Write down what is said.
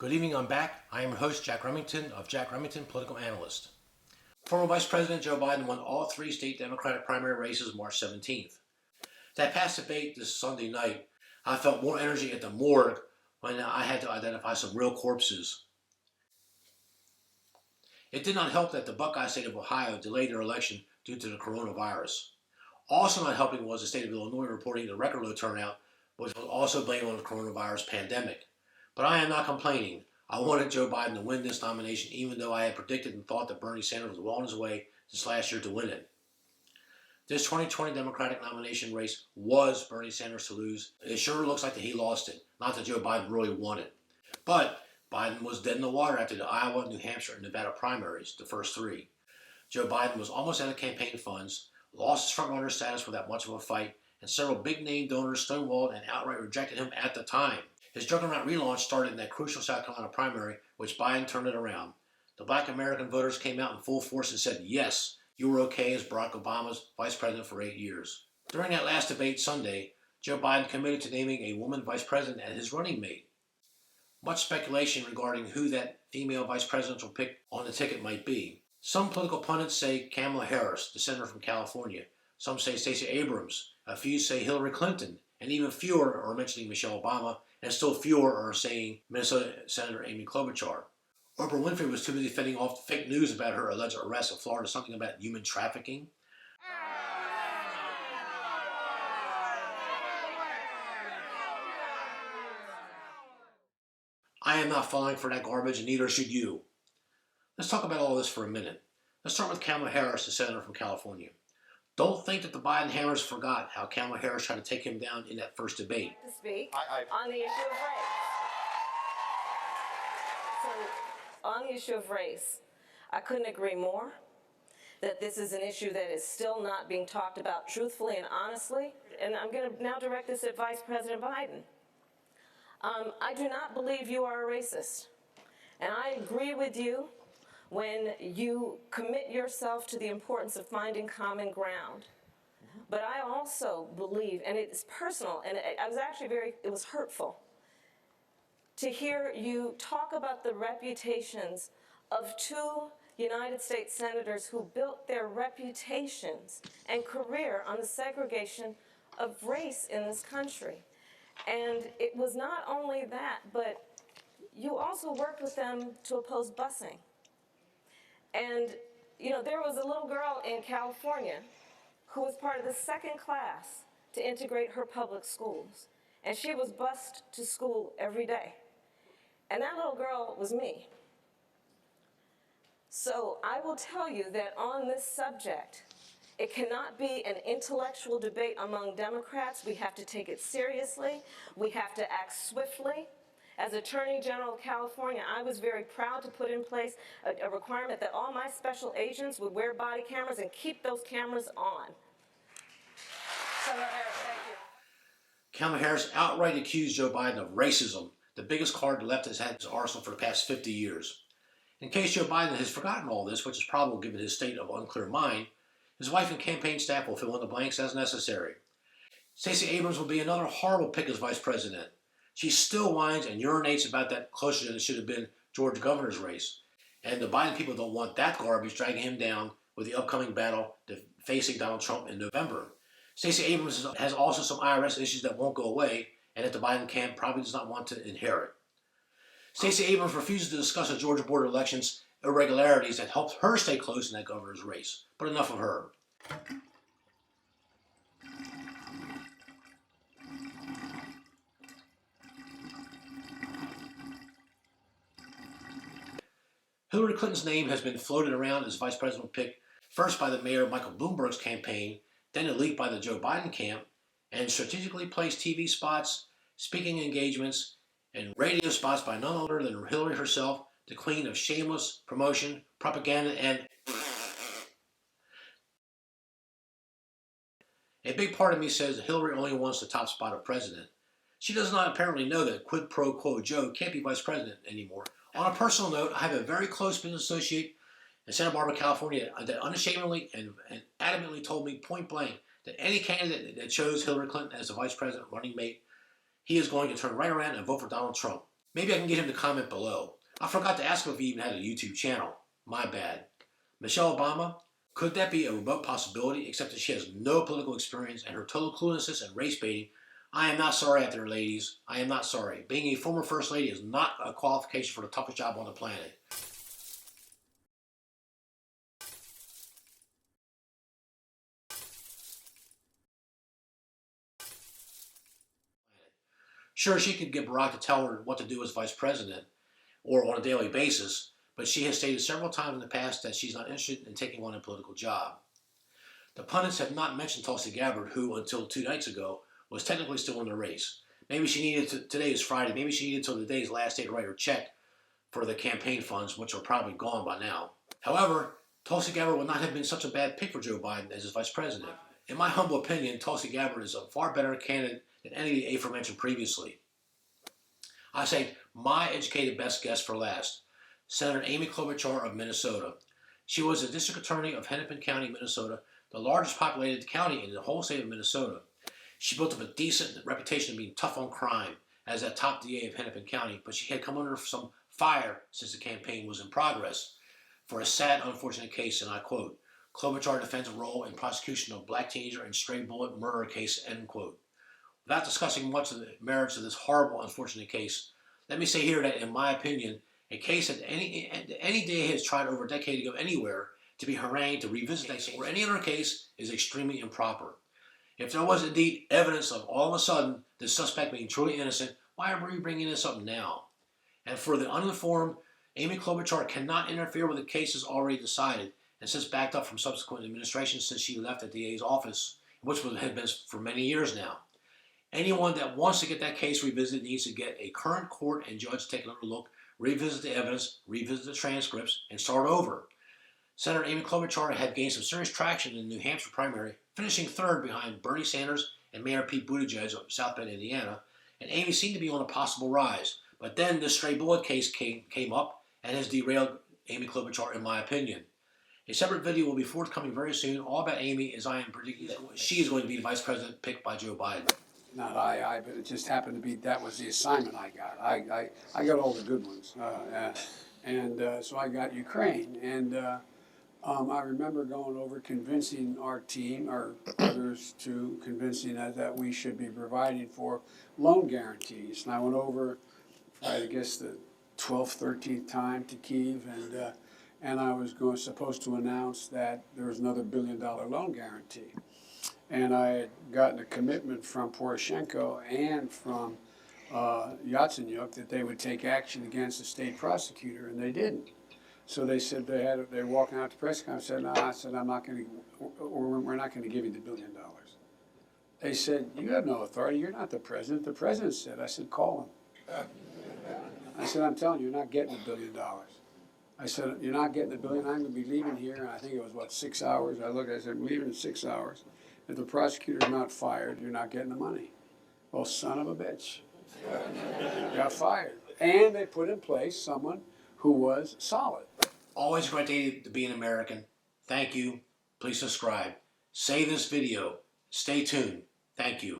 Good evening, I'm back. I am your host, Jack Remington of Jack Remington, Political Analyst. Former Vice President Joe Biden won all three state Democratic primary races March 17th. That past debate this Sunday night, I felt more energy at the morgue when I had to identify some real corpses. It did not help that the Buckeye state of Ohio delayed their election due to the coronavirus. Also not helping was the state of Illinois reporting the record low turnout, which was also blamed on the coronavirus pandemic. But I am not complaining. I wanted Joe Biden to win this nomination, even though I had predicted and thought that Bernie Sanders was well on his way this last year to win it. This 2020 Democratic nomination race was Bernie Sanders to lose. It sure looks like that he lost it, not that Joe Biden really won it. But Biden was dead in the water after the Iowa, New Hampshire, and Nevada primaries, the first three. Joe Biden was almost out of campaign funds, lost his frontrunner status without much of a fight, and several big-name donors stonewalled and outright rejected him at the time. His juggernaut relaunch started in that crucial South Carolina primary, which Biden turned it around. The Black American voters came out in full force and said, yes, you were okay as Barack Obama's vice president for 8 years. During that last debate Sunday, Joe Biden committed to naming a woman vice president as his running mate. Much speculation regarding who that female vice presidential pick on the ticket might be. Some political pundits say Kamala Harris, the senator from California. Some say Stacey Abrams. A few say Hillary Clinton. And even fewer are mentioning Michelle Obama. And still fewer are saying Minnesota Senator Amy Klobuchar. Oprah Winfrey was too busy fending off fake news about her alleged arrest in Florida, something about human trafficking. I am not falling for that garbage, and neither should you. Let's talk about all this for a minute. Let's start with Kamala Harris, the senator from California. Don't think that the Biden hammers forgot how Kamala Harris tried to take him down in that first debate. To speak on the issue of race. So, on the issue of race, I couldn't agree more that this is an issue that is still not being talked about truthfully and honestly. And I'm going to now direct this at Vice President Biden. I do not believe you are a racist. And I agree with you when you commit yourself to the importance of finding common ground. But I also believe, and it's personal, and I was actually it was hurtful to hear you talk about the reputations of two United States senators who built their reputations and career on the segregation of race in this country. And it was not only that, but you also worked with them to oppose busing. And, you know, there was a little girl in California who was part of the second class to integrate her public schools. And she was bused to school every day. And that little girl was me. So I will tell you that on this subject, it cannot be an intellectual debate among Democrats. We have to take it seriously. We have to act swiftly. As Attorney General of California, I was very proud to put in place a requirement that all my special agents would wear body cameras and keep those cameras on. Senator Harris, thank you. Kamala Harris outright accused Joe Biden of racism, the biggest card the left has had in his arsenal for the past 50 years. In case Joe Biden has forgotten all this, which is probable given his state of unclear mind, his wife and campaign staff will fill in the blanks as necessary. Stacey Abrams will be another horrible pick as vice president. She still whines and urinates about that closer than it should have been Georgia governor's race. And the Biden people don't want that garbage dragging him down with the upcoming battle facing Donald Trump in November. Stacey Abrams has also some IRS issues that won't go away and that the Biden camp probably does not want to inherit. Stacey Abrams refuses to discuss the Georgia board elections irregularities that helped her stay close in that governor's race. But enough of her. Hillary Clinton's name has been floated around as vice presidential pick first by the mayor Michael Bloomberg's campaign, then leaked by the Joe Biden camp, and strategically placed TV spots, speaking engagements, and radio spots by none other than Hillary herself, the queen of shameless promotion, propaganda, and a big part of me says Hillary only wants the top spot of president. She does not apparently know that quid pro quo Joe can't be vice president anymore. On a personal note, I have a very close business associate in Santa Barbara, California, that unashamedly and adamantly told me point blank that any candidate that chose Hillary Clinton as the vice president running mate, he is going to turn right around and vote for Donald Trump. Maybe I can get him to comment below. I forgot to ask him if he even had a YouTube channel. My bad. Michelle Obama? Could that be a remote possibility, except that she has no political experience and her total cluelessness and race baiting? I am not sorry out there, ladies. I am not sorry. Being a former First Lady is not a qualification for the toughest job on the planet. Sure, she could get Barack to tell her what to do as vice president or on a daily basis, but she has stated several times in the past that she's not interested in taking on a political job. The pundits have not mentioned Tulsi Gabbard, who, until 2 nights ago, was technically still in the race. Maybe she needed to, today is Friday, maybe she needed till the day's last day to write her check for the campaign funds, which are probably gone by now. However, Tulsi Gabbard would not have been such a bad pick for Joe Biden as his vice president. In my humble opinion, Tulsi Gabbard is a far better candidate than any of the aforementioned previously. I say my educated best guess for last, Senator Amy Klobuchar of Minnesota. She was the district attorney of Hennepin County, Minnesota, the largest populated county in the whole state of Minnesota. She built up a decent reputation of being tough on crime as that top DA of Hennepin County, but she had come under some fire since the campaign was in progress for a sad, unfortunate case, and I quote, Klobuchar defends a role in prosecution of black teenager and stray bullet murder case, end quote. Without discussing much of the merits of this horrible, unfortunate case, let me say here that, in my opinion, a case that any DA has tried over a decade ago anywhere to be harangued to revisit that case or any other case is extremely improper. If there was indeed evidence of all of a sudden the suspect being truly innocent, why are we bringing this up now? And for the uninformed, Amy Klobuchar cannot interfere with the cases already decided and since backed up from subsequent administrations since she left the DA's office, which had been for many years now. Anyone that wants to get that case revisited needs to get a current court and judge take another look, revisit the evidence, revisit the transcripts, and start over. Senator Amy Klobuchar had gained some serious traction in the New Hampshire primary, finishing third behind Bernie Sanders and Mayor Pete Buttigieg of South Bend, Indiana, and Amy seemed to be on a possible rise. But then the stray bullet case came up and has derailed Amy Klobuchar, in my opinion. A separate video will be forthcoming very soon, all about Amy, as I am predicting that she is going to be the vice president picked by Joe Biden. Not but it just happened to be that was the assignment I got. I got all the good ones, so I got Ukraine, and I remember going over convincing our team, or others, to convincing us that we should be providing for loan guarantees. And I went over, I guess, the 12th, 13th time to Kyiv, and I was supposed to announce that there was another $1 billion loan guarantee. And I had gotten a commitment from Poroshenko and from Yatsenyuk that they would take action against the state prosecutor, and they didn't. So they said they were walking out to press conference. I said, no, I'm not going to, we're not going to give you the $1 billion. They said, you have no authority. You're not the president. The president said. I said, call him. I said, I'm telling you, you're not getting $1 billion. I said, you're not getting $1 billion. I'm going to be leaving here. And I think it was, 6 hours. I said, I'm leaving in 6 hours. If the prosecutor's not fired, you're not getting the money. Well, son of a bitch. Got fired. And they put in place someone who was solid. Always a great day to be an American. Thank you. Please subscribe. Save this video. Stay tuned. Thank you.